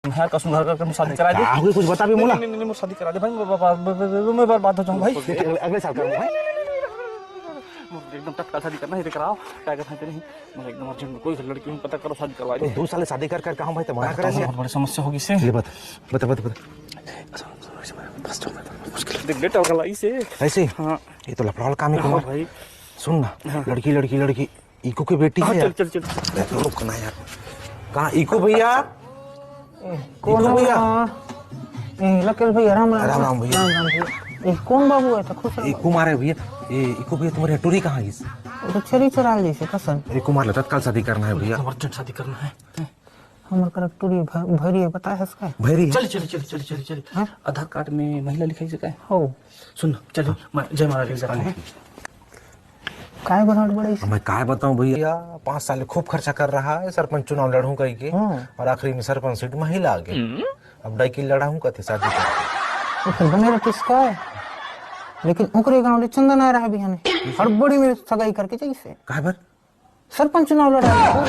यार कसम घर करके शादी करा दे। आगे कुछ बता भी मोला। नहीं शादी करा दे भाई, मैं बर्बाद हो जाऊं भाई। अगले साल करूंगा भाई। एकदम तत्काल शादी करना है, कराओ क्या करना है नहीं, मगर एकदम अर्जेंट में कोई लड़की में पता करो, शादी करवा दे। 2 साल शादी कर कहा भाई, तो मना करे। बहुत बड़ी समस्या होगी से। ये बता बता बता बता बस जाओ, मुश्किल देख बेटा होगा इसे ऐसे। हाँ ये तो लफड़ा वाला काम है कुमार भाई। सुन ना, लड़की लड़की लड़की इको की बेटी है यार। चल चल चल रुक ना यार, कहाँ इको भैया? कौन भैया? लकेश भैया, राम राम। राम राम भैया। राम राम भैया। ये कौन बाबू है? तो खुश ये कुमार है भैया। ये इको भैया तुम्हारी टूरी कहाँ है? तो छरी चराल जैसे कसन। ये कुमार ला तत्काल शादी करना है भैया। अर्जेंट शादी करना है। हमर करक टूरी भरी है, पता है इसका? भैरी है। चल चल चल चल चल चल आधार कार्ड में महिला लिखाई से का है? हो सुन चल जय महाराज लिख जाते हैं। काय बनावट बड़ा इस। मैं क्या बताऊं भैया, 5 साल खूब खर्चा कर रहा है, सरपंच चुनाव लड़ूं कहीं के, और आखिरी में सरपंच सीट महिला आ गई। अब डाई की लड़ाऊं कहते शादी कर। तो फिर बने रखी इसका है, लेकिन ओकरे गांव ले चंदन आ रहा है बिहाने, हड़बड़ी में सगाई करके जैसे कहा बर सरपंच चुनाव लड़ा है।